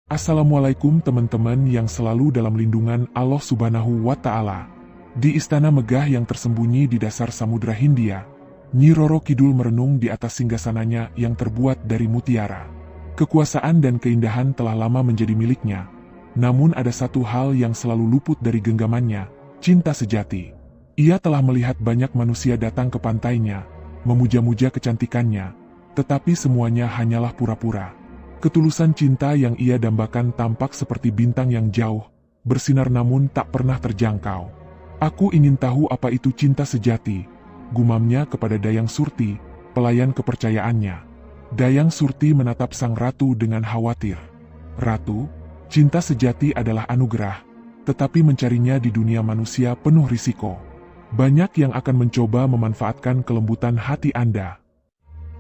Assalamualaikum teman-teman yang selalu dalam lindungan Allah Subhanahu wa Ta'ala. Di istana megah yang tersembunyi di dasar Samudra Hindia, Nyi Roro Kidul merenung di atas singgasananya yang terbuat dari mutiara. Kekuasaan dan keindahan telah lama menjadi miliknya, namun ada satu hal yang selalu luput dari genggamannya, cinta sejati. Ia telah melihat banyak manusia datang ke pantainya, memuja-muja kecantikannya, tetapi semuanya hanyalah pura-pura. Ketulusan cinta yang ia dambakan tampak seperti bintang yang jauh, bersinar namun tak pernah terjangkau. Aku ingin tahu apa itu cinta sejati, gumamnya kepada Dayang Surti, pelayan kepercayaannya. Dayang Surti menatap sang ratu dengan khawatir. Ratu, cinta sejati adalah anugerah, tetapi mencarinya di dunia manusia penuh risiko. Banyak yang akan mencoba memanfaatkan kelembutan hati Anda.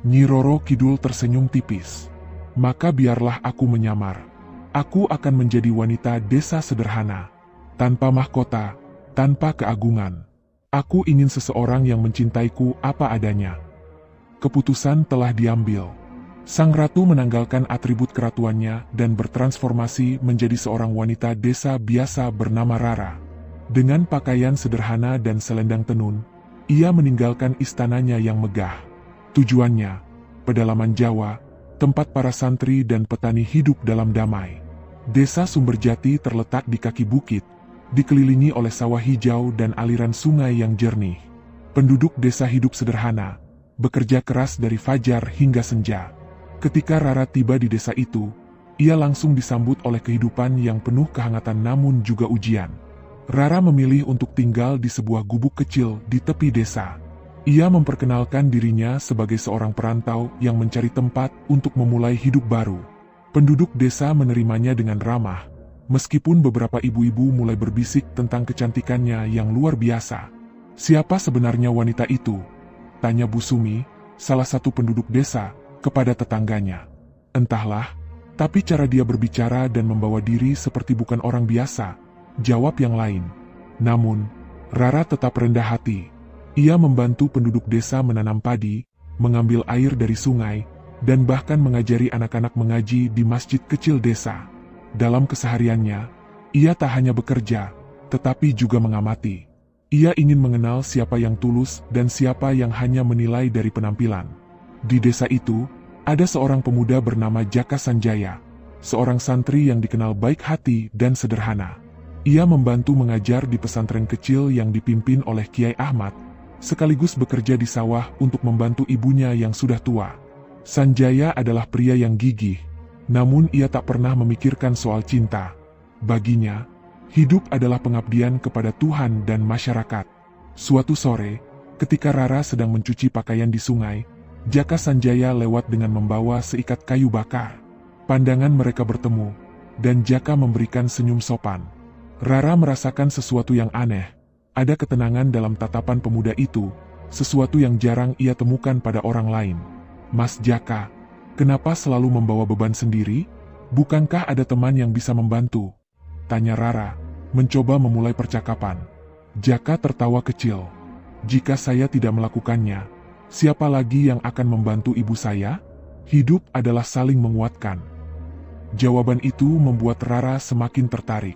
Nyi Roro Kidul tersenyum tipis. Maka biarlah aku menyamar. Aku akan menjadi wanita desa sederhana, tanpa mahkota, tanpa keagungan. Aku ingin seseorang yang mencintaiku apa adanya. Keputusan telah diambil. Sang ratu menanggalkan atribut keratuannya dan bertransformasi menjadi seorang wanita desa biasa bernama Rara. Dengan pakaian sederhana dan selendang tenun, ia meninggalkan istananya yang megah. Tujuannya, pedalaman Jawa, tempat para santri dan petani hidup dalam damai. Desa Sumberjati terletak di kaki bukit, dikelilingi oleh sawah hijau dan aliran sungai yang jernih. Penduduk desa hidup sederhana, bekerja keras dari fajar hingga senja. Ketika Rara tiba di desa itu, ia langsung disambut oleh kehidupan yang penuh kehangatan namun juga ujian. Rara memilih untuk tinggal di sebuah gubuk kecil di tepi desa. Ia memperkenalkan dirinya sebagai seorang perantau yang mencari tempat untuk memulai hidup baru. Penduduk desa menerimanya dengan ramah, meskipun beberapa ibu-ibu mulai berbisik tentang kecantikannya yang luar biasa. Siapa sebenarnya wanita itu? Tanya Bu Sumi, salah satu penduduk desa, kepada tetangganya. Entahlah, tapi cara dia berbicara dan membawa diri seperti bukan orang biasa, jawab yang lain. Namun, Rara tetap rendah hati. Ia membantu penduduk desa menanam padi, mengambil air dari sungai, dan bahkan mengajari anak-anak mengaji di masjid kecil desa. Dalam kesehariannya, ia tak hanya bekerja, tetapi juga mengamati. Ia ingin mengenal siapa yang tulus dan siapa yang hanya menilai dari penampilan. Di desa itu, ada seorang pemuda bernama Jaka Sanjaya, seorang santri yang dikenal baik hati dan sederhana. Ia membantu mengajar di pesantren kecil yang dipimpin oleh Kiai Ahmad, sekaligus bekerja di sawah untuk membantu ibunya yang sudah tua. Sanjaya adalah pria yang gigih, namun ia tak pernah memikirkan soal cinta. Baginya, hidup adalah pengabdian kepada Tuhan dan masyarakat. Suatu sore, ketika Rara sedang mencuci pakaian di sungai, Jaka Sanjaya lewat dengan membawa seikat kayu bakar. Pandangan mereka bertemu, dan Jaka memberikan senyum sopan. Rara merasakan sesuatu yang aneh. Ada ketenangan dalam tatapan pemuda itu, sesuatu yang jarang ia temukan pada orang lain. Mas Jaka, kenapa selalu membawa beban sendiri? Bukankah ada teman yang bisa membantu? Tanya Rara, mencoba memulai percakapan. Jaka tertawa kecil. Jika saya tidak melakukannya, siapa lagi yang akan membantu ibu saya? Hidup adalah saling menguatkan. Jawaban itu membuat Rara semakin tertarik.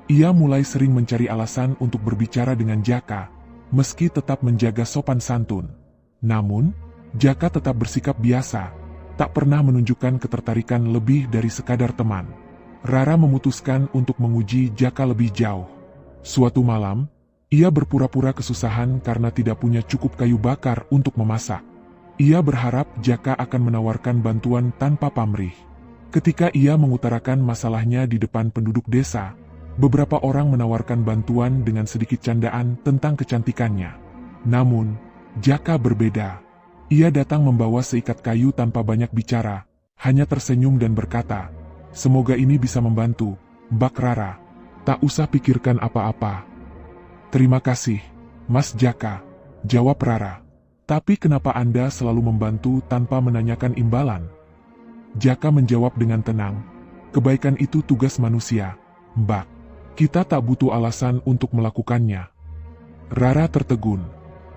Ia mulai sering mencari alasan untuk berbicara dengan Jaka, meski tetap menjaga sopan santun. Namun, Jaka tetap bersikap biasa, tak pernah menunjukkan ketertarikan lebih dari sekadar teman. Rara memutuskan untuk menguji Jaka lebih jauh. Suatu malam, ia berpura-pura kesusahan karena tidak punya cukup kayu bakar untuk memasak. Ia berharap Jaka akan menawarkan bantuan tanpa pamrih. Ketika ia mengutarakan masalahnya di depan penduduk desa, beberapa orang menawarkan bantuan dengan sedikit candaan tentang kecantikannya. Namun, Jaka berbeda. Ia datang membawa seikat kayu tanpa banyak bicara, hanya tersenyum dan berkata, "Semoga ini bisa membantu, Mbak Rara. Tak usah pikirkan apa-apa." "Terima kasih, Mas Jaka," jawab Rara. "Tapi kenapa Anda selalu membantu tanpa menanyakan imbalan?" Jaka menjawab dengan tenang, "Kebaikan itu tugas manusia, Mbak. Kita tak butuh alasan untuk melakukannya." Rara tertegun.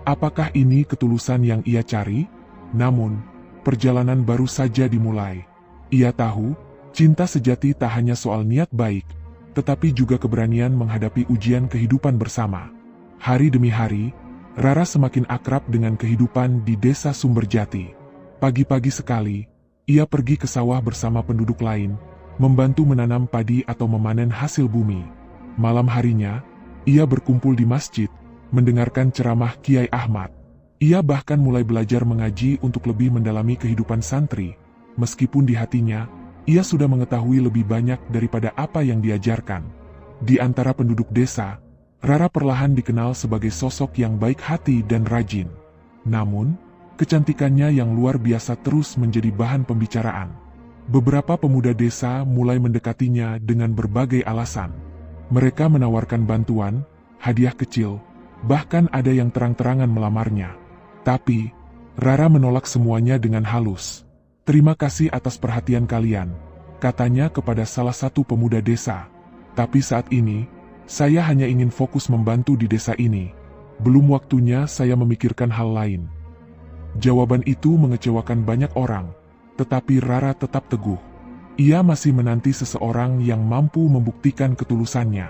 Apakah ini ketulusan yang ia cari? Namun, perjalanan baru saja dimulai. Ia tahu, Cinta sejati tak hanya soal niat baik, tetapi juga keberanian menghadapi ujian kehidupan bersama. Hari demi hari, Rara semakin akrab dengan kehidupan di desa Sumberjati. Pagi-pagi sekali, ia pergi ke sawah bersama penduduk lain, membantu menanam padi atau memanen hasil bumi. Malam harinya, ia berkumpul di masjid, mendengarkan ceramah Kiai Ahmad. Ia bahkan mulai belajar mengaji untuk lebih mendalami kehidupan santri, meskipun di hatinya, ia sudah mengetahui lebih banyak daripada apa yang diajarkan. Di antara penduduk desa, Rara perlahan dikenal sebagai sosok yang baik hati dan rajin. Namun, kecantikannya yang luar biasa terus menjadi bahan pembicaraan. Beberapa pemuda desa mulai mendekatinya dengan berbagai alasan. Mereka menawarkan bantuan, hadiah kecil, bahkan ada yang terang-terangan melamarnya. Tapi, Rara menolak semuanya dengan halus. "Terima kasih atas perhatian kalian," katanya kepada salah satu pemuda desa. "Tapi saat ini, saya hanya ingin fokus membantu di desa ini. Belum waktunya saya memikirkan hal lain." Jawaban itu mengecewakan banyak orang, tetapi Rara tetap teguh. Ia masih menanti seseorang yang mampu membuktikan ketulusannya.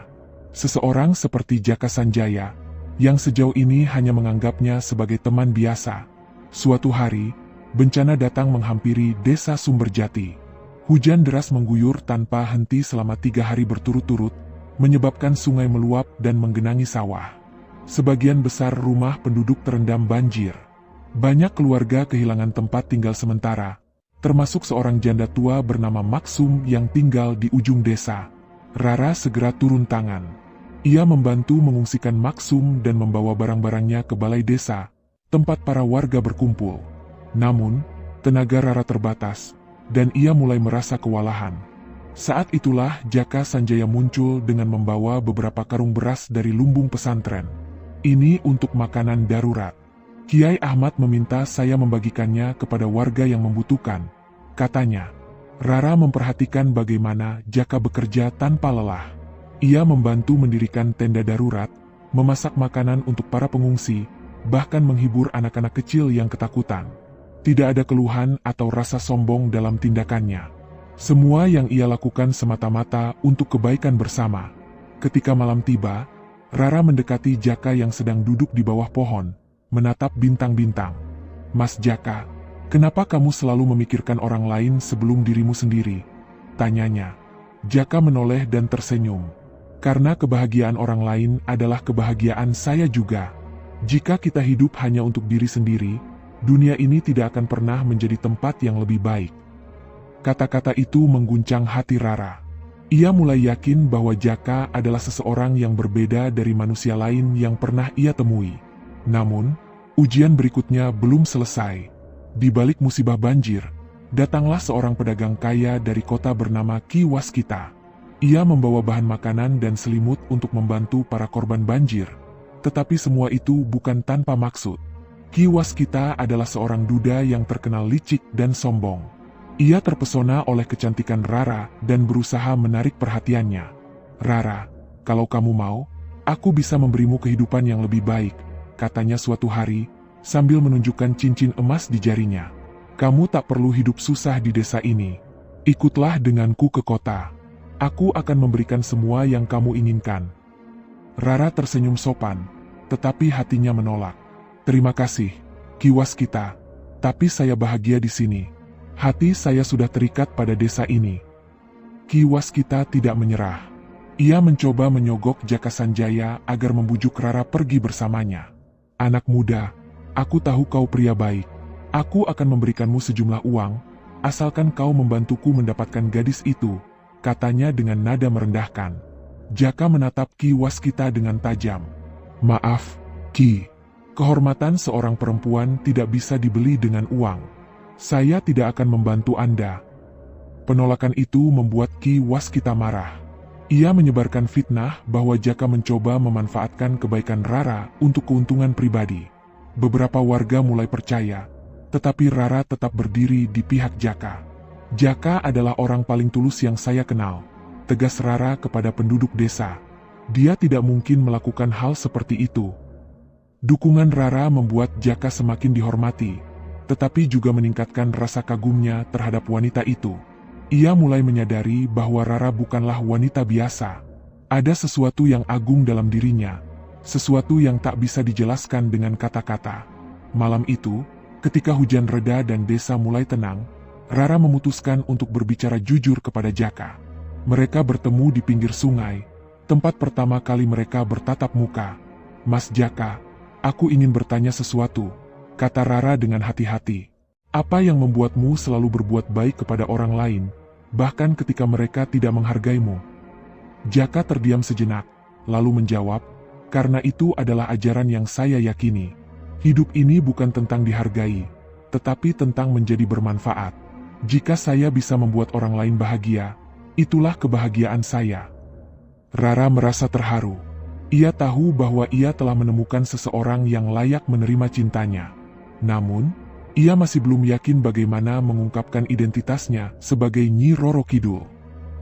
Seseorang seperti Jaka Sanjaya, yang sejauh ini hanya menganggapnya sebagai teman biasa. Suatu hari, bencana datang menghampiri desa Sumberjati. Hujan deras mengguyur tanpa henti selama 3 hari berturut-turut, menyebabkan sungai meluap dan menggenangi sawah. Sebagian besar rumah penduduk terendam banjir. Banyak keluarga kehilangan tempat tinggal sementara, termasuk seorang janda tua bernama Maksum yang tinggal di ujung desa. Rara segera turun tangan. Ia membantu mengungsikan Maksum dan membawa barang-barangnya ke balai desa, tempat para warga berkumpul. Namun, tenaga Rara terbatas, dan ia mulai merasa kewalahan. Saat itulah Jaka Sanjaya muncul dengan membawa beberapa karung beras dari lumbung pesantren. "Ini untuk makanan darurat. Kiai Ahmad meminta saya membagikannya kepada warga yang membutuhkan," katanya. Rara memperhatikan bagaimana Jaka bekerja tanpa lelah. Ia membantu mendirikan tenda darurat, memasak makanan untuk para pengungsi, bahkan menghibur anak-anak kecil yang ketakutan. Tidak ada keluhan atau rasa sombong dalam tindakannya. Semua yang ia lakukan semata-mata untuk kebaikan bersama. Ketika malam tiba, Rara mendekati Jaka yang sedang duduk di bawah pohon, menatap bintang-bintang. "Mas Jaka, kenapa kamu selalu memikirkan orang lain sebelum dirimu sendiri?" tanyanya. Jaka menoleh dan tersenyum. "Karena kebahagiaan orang lain adalah kebahagiaan saya juga. Jika kita hidup hanya untuk diri sendiri, dunia ini tidak akan pernah menjadi tempat yang lebih baik." Kata-kata itu mengguncang hati Rara. Ia mulai yakin bahwa Jaka adalah seseorang yang berbeda dari manusia lain yang pernah ia temui. Namun, ujian berikutnya belum selesai. Di balik musibah banjir, datanglah seorang pedagang kaya dari kota bernama Ki Waskita. Ia membawa bahan makanan dan selimut untuk membantu para korban banjir. Tetapi semua itu bukan tanpa maksud. Ki Waskita adalah seorang duda yang terkenal licik dan sombong. Ia terpesona oleh kecantikan Rara dan berusaha menarik perhatiannya. "Rara, kalau kamu mau, aku bisa memberimu kehidupan yang lebih baik," katanya suatu hari, sambil menunjukkan cincin emas di jarinya. "Kamu tak perlu hidup susah di desa ini. Ikutlah denganku ke kota. Aku akan memberikan semua yang kamu inginkan." Rara tersenyum sopan, tetapi hatinya menolak. "Terima kasih, Ki Waskita, tapi saya bahagia di sini. Hati saya sudah terikat pada desa ini." Ki Waskita tidak menyerah. Ia mencoba menyogok Jaka Sanjaya agar membujuk Rara pergi bersamanya. "Anak muda, aku tahu kau pria baik. Aku akan memberikanmu sejumlah uang, asalkan kau membantuku mendapatkan gadis itu," katanya dengan nada merendahkan. Jaka menatap Ki Waskita dengan tajam. "Maaf, Ki. Kehormatan seorang perempuan tidak bisa dibeli dengan uang. Saya tidak akan membantu Anda." Penolakan itu membuat Ki Waskita marah. Ia menyebarkan fitnah bahwa Jaka mencoba memanfaatkan kebaikan Rara untuk keuntungan pribadi. Beberapa warga mulai percaya, tetapi Rara tetap berdiri di pihak Jaka. "Jaka adalah orang paling tulus yang saya kenal," tegas Rara kepada penduduk desa. "Dia tidak mungkin melakukan hal seperti itu." Dukungan Rara membuat Jaka semakin dihormati, tetapi juga meningkatkan rasa kagumnya terhadap wanita itu. Ia mulai menyadari bahwa Rara bukanlah wanita biasa. Ada sesuatu yang agung dalam dirinya, sesuatu yang tak bisa dijelaskan dengan kata-kata. Malam itu, ketika hujan reda dan desa mulai tenang, Rara memutuskan untuk berbicara jujur kepada Jaka. Mereka bertemu di pinggir sungai, tempat pertama kali mereka bertatap muka. "Mas Jaka, aku ingin bertanya sesuatu," kata Rara dengan hati-hati. "Apa yang membuatmu selalu berbuat baik kepada orang lain, bahkan ketika mereka tidak menghargaimu?" Jaka terdiam sejenak, lalu menjawab, "Karena itu adalah ajaran yang saya yakini. Hidup ini bukan tentang dihargai, tetapi tentang menjadi bermanfaat. Jika saya bisa membuat orang lain bahagia, itulah kebahagiaan saya." Rara merasa terharu. Ia tahu bahwa ia telah menemukan seseorang yang layak menerima cintanya. Namun, ia masih belum yakin bagaimana mengungkapkan identitasnya sebagai Nyi Roro Kidul.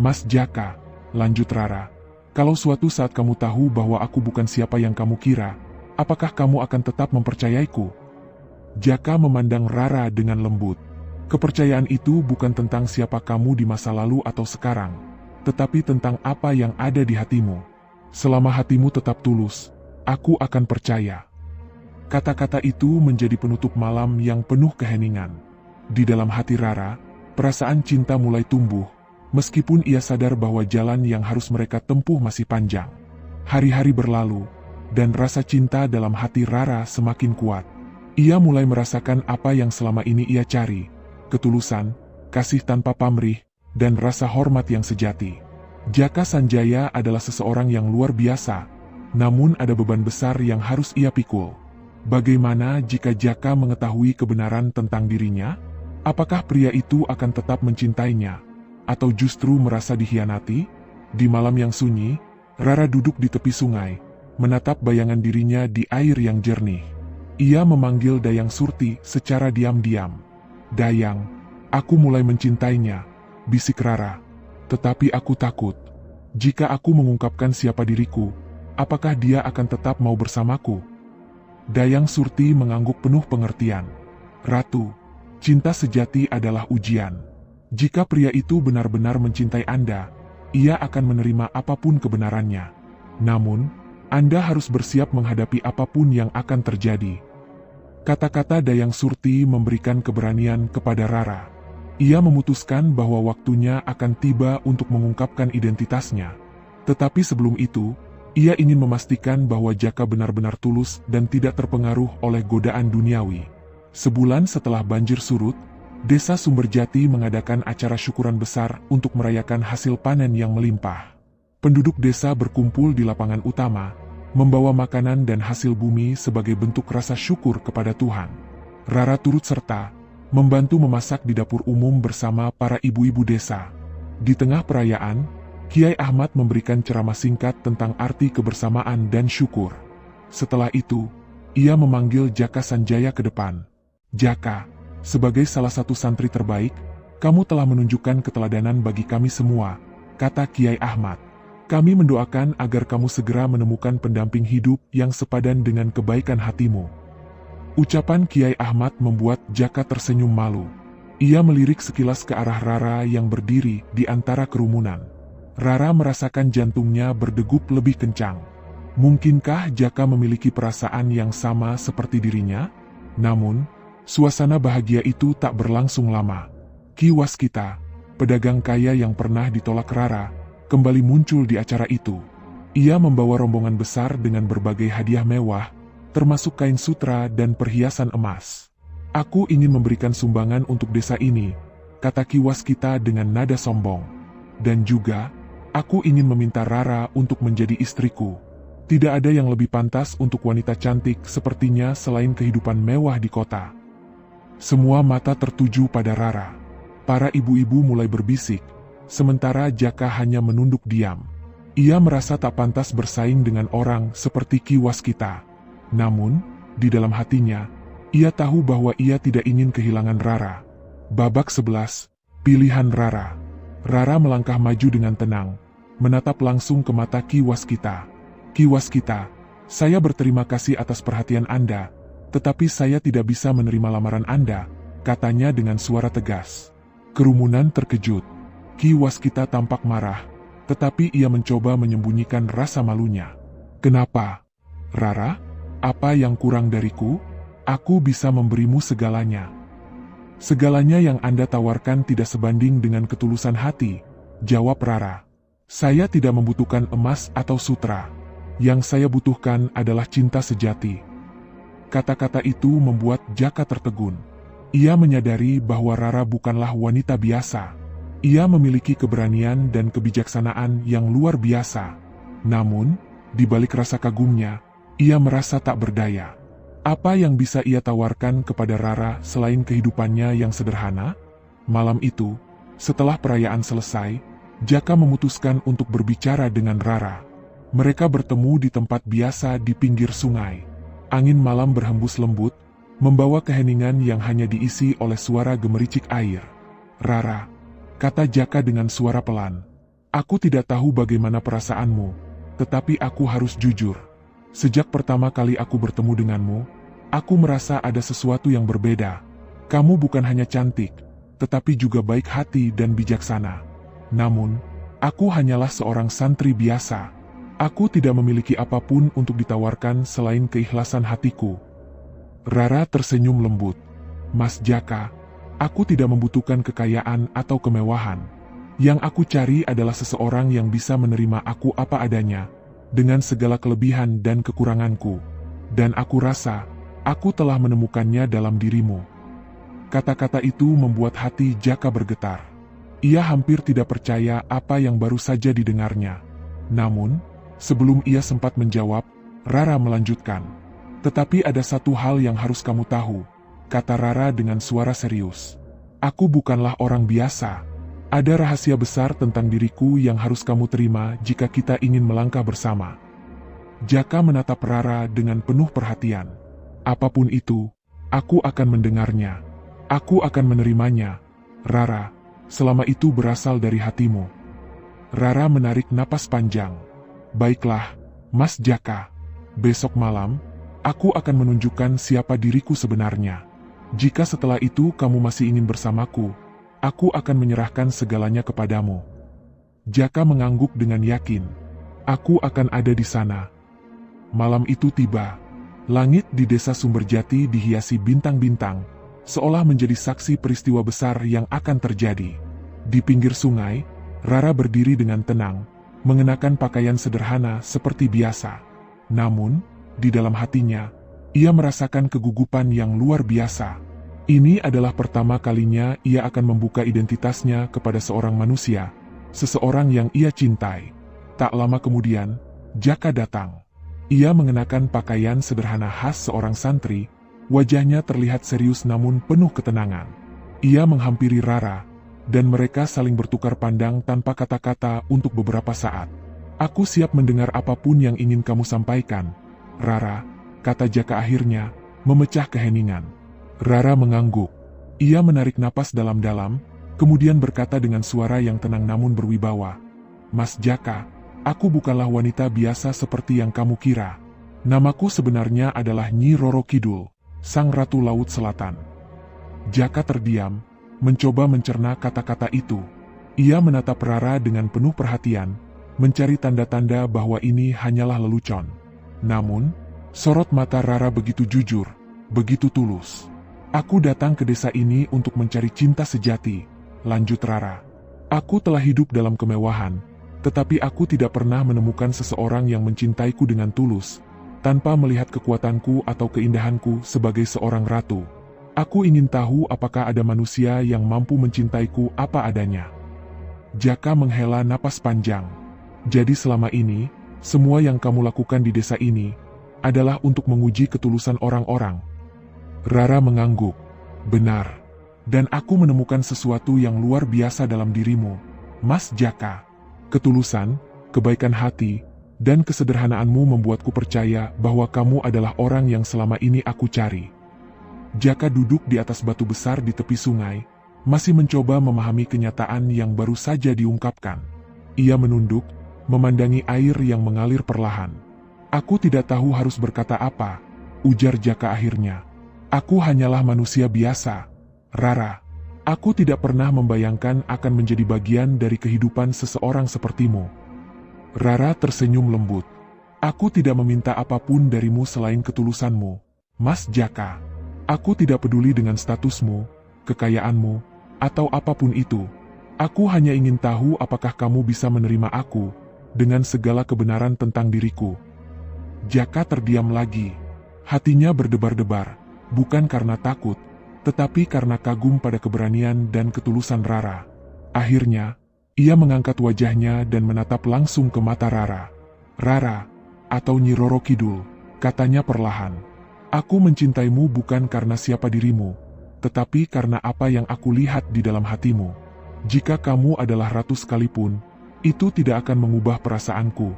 "Mas Jaka," lanjut Rara, "kalau suatu saat kamu tahu bahwa aku bukan siapa yang kamu kira, apakah kamu akan tetap mempercayaiku?" Jaka memandang Rara dengan lembut. "Kepercayaan itu bukan tentang siapa kamu di masa lalu atau sekarang, tetapi tentang apa yang ada di hatimu. Selama hatimu tetap tulus, aku akan percaya." Kata-kata itu menjadi penutup malam yang penuh keheningan. Di dalam hati Rara, perasaan cinta mulai tumbuh, meskipun ia sadar bahwa jalan yang harus mereka tempuh masih panjang. Hari-hari berlalu, dan rasa cinta dalam hati Rara semakin kuat. Ia mulai merasakan apa yang selama ini ia cari, ketulusan, kasih tanpa pamrih, dan rasa hormat yang sejati. Jaka Sanjaya adalah seseorang yang luar biasa, namun ada beban besar yang harus ia pikul. Bagaimana jika Jaka mengetahui kebenaran tentang dirinya? Apakah pria itu akan tetap mencintainya, atau justru merasa dikhianati? Di malam yang sunyi, Rara duduk di tepi sungai, menatap bayangan dirinya di air yang jernih. Ia memanggil Dayang Surti secara diam-diam. "Dayang, aku mulai mencintainya," bisik Rara. "Tetapi aku takut. Jika aku mengungkapkan siapa diriku, apakah dia akan tetap mau bersamaku?" Dayang Surti mengangguk penuh pengertian. "Ratu, cinta sejati adalah ujian. Jika pria itu benar-benar mencintai Anda, ia akan menerima apapun kebenarannya. Namun, Anda harus bersiap menghadapi apapun yang akan terjadi." Kata-kata Dayang Surti memberikan keberanian kepada Rara. Ia memutuskan bahwa waktunya akan tiba untuk mengungkapkan identitasnya. Tetapi sebelum itu, ia ingin memastikan bahwa Jaka benar-benar tulus dan tidak terpengaruh oleh godaan duniawi. Sebulan setelah banjir surut, Desa Sumberjati mengadakan acara syukuran besar untuk merayakan hasil panen yang melimpah. Penduduk desa berkumpul di lapangan utama, membawa makanan dan hasil bumi sebagai bentuk rasa syukur kepada Tuhan. Rara turut serta, membantu memasak di dapur umum bersama para ibu-ibu desa. Di tengah perayaan, Kiai Ahmad memberikan ceramah singkat tentang arti kebersamaan dan syukur. Setelah itu, ia memanggil Jaka Sanjaya ke depan. "Jaka, sebagai salah satu santri terbaik, kamu telah menunjukkan keteladanan bagi kami semua," kata Kiai Ahmad. "Kami mendoakan agar kamu segera menemukan pendamping hidup yang sepadan dengan kebaikan hatimu." Ucapan Kiai Ahmad membuat Jaka tersenyum malu. Ia melirik sekilas ke arah Rara yang berdiri di antara kerumunan. Rara merasakan jantungnya berdegup lebih kencang. Mungkinkah Jaka memiliki perasaan yang sama seperti dirinya? Namun, suasana bahagia itu tak berlangsung lama. Ki Waskita, pedagang kaya yang pernah ditolak Rara, kembali muncul di acara itu. Ia membawa rombongan besar dengan berbagai hadiah mewah, termasuk kain sutra dan perhiasan emas. "Aku ingin memberikan sumbangan untuk desa ini," kata Ki Waskita dengan nada sombong. "Dan juga, aku ingin meminta Rara untuk menjadi istriku. Tidak ada yang lebih pantas untuk wanita cantik sepertinya selain kehidupan mewah di kota." Semua mata tertuju pada Rara. Para ibu-ibu mulai berbisik, sementara Jaka hanya menunduk diam. Ia merasa tak pantas bersaing dengan orang seperti Ki Waskita. Namun, di dalam hatinya, ia tahu bahwa ia tidak ingin kehilangan Rara. Babak 11, pilihan Rara. Rara melangkah maju dengan tenang, menatap langsung ke mata Ki Waskita. "Ki Waskita, saya berterima kasih atas perhatian Anda, tetapi saya tidak bisa menerima lamaran Anda," katanya dengan suara tegas. Kerumunan terkejut. Ki Waskita tampak marah, tetapi ia mencoba menyembunyikan rasa malunya. Kenapa? Rara, apa yang kurang dariku? Aku bisa memberimu segalanya. Segalanya yang Anda tawarkan tidak sebanding dengan ketulusan hati, jawab Rara. Saya tidak membutuhkan emas atau sutra. Yang saya butuhkan adalah cinta sejati. Kata-kata itu membuat Jaka tertegun. Ia menyadari bahwa Rara bukanlah wanita biasa. Ia memiliki keberanian dan kebijaksanaan yang luar biasa. Namun, di balik rasa kagumnya, ia merasa tak berdaya. Apa yang bisa ia tawarkan kepada Rara selain kehidupannya yang sederhana? Malam itu, setelah perayaan selesai, Jaka memutuskan untuk berbicara dengan Rara. Mereka bertemu di tempat biasa di pinggir sungai. Angin malam berhembus lembut, membawa keheningan yang hanya diisi oleh suara gemericik air. Rara, kata Jaka dengan suara pelan. Aku tidak tahu bagaimana perasaanmu, tetapi aku harus jujur. Sejak pertama kali aku bertemu denganmu, aku merasa ada sesuatu yang berbeda. Kamu bukan hanya cantik, tetapi juga baik hati dan bijaksana. Namun, aku hanyalah seorang santri biasa. Aku tidak memiliki apapun untuk ditawarkan selain keikhlasan hatiku. Rara tersenyum lembut. Mas Jaka, aku tidak membutuhkan kekayaan atau kemewahan. Yang aku cari adalah seseorang yang bisa menerima aku apa adanya, dengan segala kelebihan dan kekuranganku. Dan aku rasa, aku telah menemukannya dalam dirimu. Kata-kata itu membuat hati Jaka bergetar. Ia hampir tidak percaya apa yang baru saja didengarnya. Namun, sebelum ia sempat menjawab, Rara melanjutkan. Tetapi ada satu hal yang harus kamu tahu, kata Rara dengan suara serius. Aku bukanlah orang biasa. Ada rahasia besar tentang diriku yang harus kamu terima jika kita ingin melangkah bersama. Jaka menatap Rara dengan penuh perhatian. Apapun itu, aku akan mendengarnya. Aku akan menerimanya. Rara, selama itu berasal dari hatimu. Rara menarik napas panjang. Baiklah, Mas Jaka. Besok malam, aku akan menunjukkan siapa diriku sebenarnya. Jika setelah itu kamu masih ingin bersamaku, aku akan menyerahkan segalanya kepadamu. Jaka mengangguk dengan yakin. Aku akan ada di sana. Malam itu tiba. Langit di desa Sumberjati dihiasi bintang-bintang, seolah menjadi saksi peristiwa besar yang akan terjadi. Di pinggir sungai, Rara berdiri dengan tenang, mengenakan pakaian sederhana seperti biasa. Namun, di dalam hatinya, ia merasakan kegugupan yang luar biasa. Ini adalah pertama kalinya ia akan membuka identitasnya kepada seorang manusia, seseorang yang ia cintai. Tak lama kemudian, Jaka datang. Ia mengenakan pakaian sederhana khas seorang santri, wajahnya terlihat serius namun penuh ketenangan. Ia menghampiri Rara, dan mereka saling bertukar pandang tanpa kata-kata untuk beberapa saat. Aku siap mendengar apapun yang ingin kamu sampaikan, Rara, kata Jaka akhirnya, memecah keheningan. Rara mengangguk. Ia menarik napas dalam-dalam, kemudian berkata dengan suara yang tenang namun berwibawa. Mas Jaka, aku bukanlah wanita biasa seperti yang kamu kira. Namaku sebenarnya adalah Nyi Roro Kidul, Sang Ratu Laut Selatan. Jaka terdiam, mencoba mencerna kata-kata itu. Ia menatap Rara dengan penuh perhatian, mencari tanda-tanda bahwa ini hanyalah lelucon. Namun, sorot mata Rara begitu jujur, begitu tulus. Aku datang ke desa ini untuk mencari cinta sejati, lanjut Rara. Aku telah hidup dalam kemewahan, tetapi aku tidak pernah menemukan seseorang yang mencintaiku dengan tulus, tanpa melihat kekuatanku atau keindahanku sebagai seorang ratu. Aku ingin tahu apakah ada manusia yang mampu mencintaiku apa adanya. Jaka menghela napas panjang. Jadi selama ini, semua yang kamu lakukan di desa ini, adalah untuk menguji ketulusan orang-orang. Rara mengangguk. Benar. Dan aku menemukan sesuatu yang luar biasa dalam dirimu, Mas Jaka. Ketulusan, kebaikan hati, dan kesederhanaanmu membuatku percaya bahwa kamu adalah orang yang selama ini aku cari. Jaka duduk di atas batu besar di tepi sungai, masih mencoba memahami kenyataan yang baru saja diungkapkan. Ia menunduk, memandangi air yang mengalir perlahan. Aku tidak tahu harus berkata apa, ujar Jaka akhirnya. Aku hanyalah manusia biasa, Rara. Aku tidak pernah membayangkan akan menjadi bagian dari kehidupan seseorang sepertimu. Rara tersenyum lembut. Aku tidak meminta apapun darimu selain ketulusanmu, Mas Jaka. Aku tidak peduli dengan statusmu, kekayaanmu, atau apapun itu. Aku hanya ingin tahu apakah kamu bisa menerima aku, dengan segala kebenaran tentang diriku. Jaka terdiam lagi. Hatinya berdebar-debar, bukan karena takut, tetapi karena kagum pada keberanian dan ketulusan Rara. Akhirnya, ia mengangkat wajahnya dan menatap langsung ke mata Rara. Rara, atau Nyi Roro Kidul, katanya perlahan. Aku mencintaimu bukan karena siapa dirimu, tetapi karena apa yang aku lihat di dalam hatimu. Jika kamu adalah ratu sekalipun, itu tidak akan mengubah perasaanku.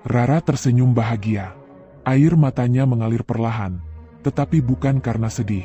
Rara tersenyum bahagia. Air matanya mengalir perlahan, tetapi bukan karena sedih.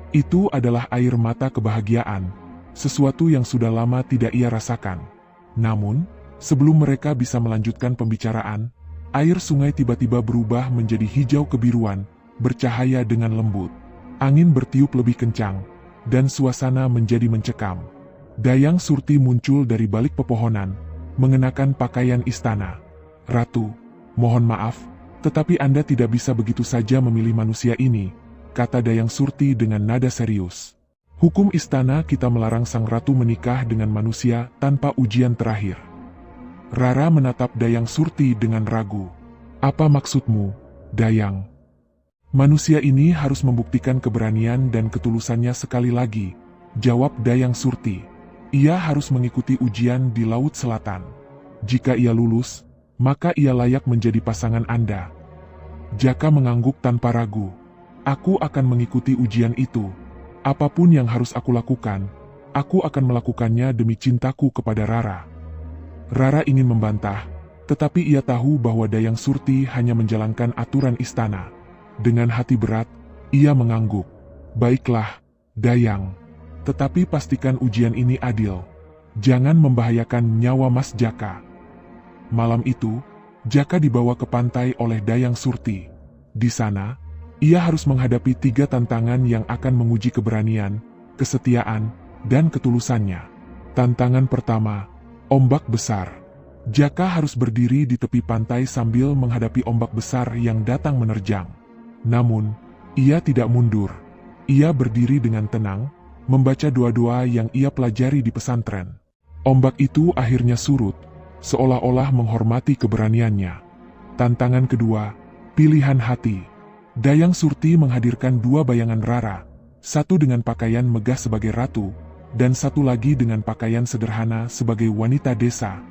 Itu adalah air mata kebahagiaan, sesuatu yang sudah lama tidak ia rasakan. Namun, sebelum mereka bisa melanjutkan pembicaraan, air sungai tiba-tiba berubah menjadi hijau kebiruan, bercahaya dengan lembut. Angin bertiup lebih kencang, dan suasana menjadi mencekam. Dayang Surti muncul dari balik pepohonan, mengenakan pakaian istana. Ratu, mohon maaf, tetapi Anda tidak bisa begitu saja memilih manusia ini, kata Dayang Surti dengan nada serius. Hukum istana kita melarang sang ratu menikah dengan manusia tanpa ujian terakhir. Rara menatap Dayang Surti dengan ragu. Apa maksudmu, Dayang? Manusia ini harus membuktikan keberanian dan ketulusannya sekali lagi, jawab Dayang Surti. Ia harus mengikuti ujian di Laut Selatan. Jika ia lulus, maka ia layak menjadi pasangan Anda. Jaka mengangguk tanpa ragu. Aku akan mengikuti ujian itu. Apapun yang harus aku lakukan, aku akan melakukannya demi cintaku kepada Rara. Rara ingin membantah, tetapi ia tahu bahwa Dayang Surti hanya menjalankan aturan istana. Dengan hati berat, ia mengangguk. Baiklah, Dayang. Tetapi pastikan ujian ini adil. Jangan membahayakan nyawa Mas Jaka. Malam itu, Jaka dibawa ke pantai oleh Dayang Surti. Di sana, ia harus menghadapi 3 tantangan yang akan menguji keberanian, kesetiaan, dan ketulusannya. Tantangan pertama, ombak besar. Jaka harus berdiri di tepi pantai sambil menghadapi ombak besar yang datang menerjang. Namun, ia tidak mundur. Ia berdiri dengan tenang, membaca doa-doa yang ia pelajari di pesantren. Ombak itu akhirnya surut, seolah-olah menghormati keberaniannya. Tantangan kedua, pilihan hati. Dayang Surti menghadirkan 2 bayangan Rara, satu dengan pakaian megah sebagai ratu, dan satu lagi dengan pakaian sederhana sebagai wanita desa.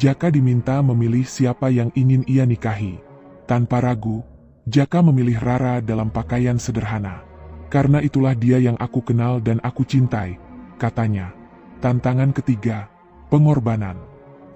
Jaka diminta memilih siapa yang ingin ia nikahi. Tanpa ragu, Jaka memilih Rara dalam pakaian sederhana. Karena itulah dia yang aku kenal dan aku cintai, katanya. Tantangan ketiga, pengorbanan.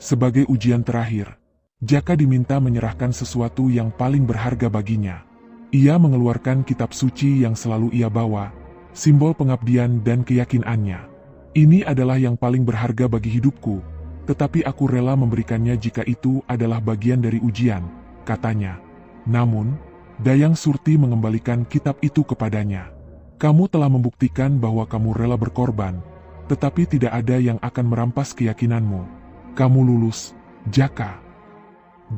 Sebagai ujian terakhir, Jaka diminta menyerahkan sesuatu yang paling berharga baginya. Ia mengeluarkan kitab suci yang selalu ia bawa, simbol pengabdian dan keyakinannya. Ini adalah yang paling berharga bagi hidupku, tetapi aku rela memberikannya jika itu adalah bagian dari ujian, katanya. Namun, Dayang Surti mengembalikan kitab itu kepadanya. Kamu telah membuktikan bahwa kamu rela berkorban, tetapi tidak ada yang akan merampas keyakinanmu. Kamu lulus, Jaka.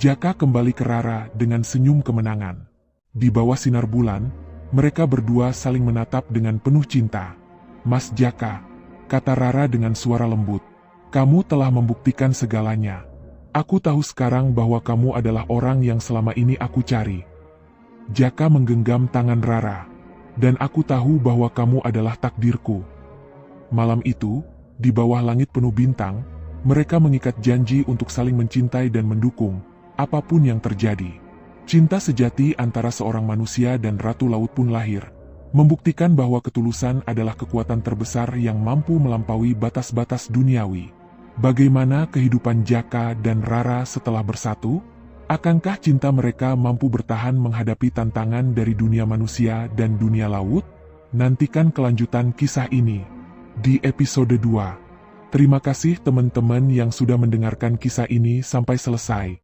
Jaka kembali ke Rara dengan senyum kemenangan. Di bawah sinar bulan, mereka berdua saling menatap dengan penuh cinta. Mas Jaka, kata Rara dengan suara lembut, kamu telah membuktikan segalanya. Aku tahu sekarang bahwa kamu adalah orang yang selama ini aku cari. Jaka menggenggam tangan Rara. Dan aku tahu bahwa kamu adalah takdirku. Malam itu, di bawah langit penuh bintang, mereka mengikat janji untuk saling mencintai dan mendukung, apapun yang terjadi. Cinta sejati antara seorang manusia dan Ratu Laut pun lahir, membuktikan bahwa ketulusan adalah kekuatan terbesar yang mampu melampaui batas-batas duniawi. Bagaimana kehidupan Jaka dan Rara setelah bersatu? Akankah cinta mereka mampu bertahan menghadapi tantangan dari dunia manusia dan dunia laut? Nantikan kelanjutan kisah ini di episode 2. Terima kasih teman-teman yang sudah mendengarkan kisah ini sampai selesai.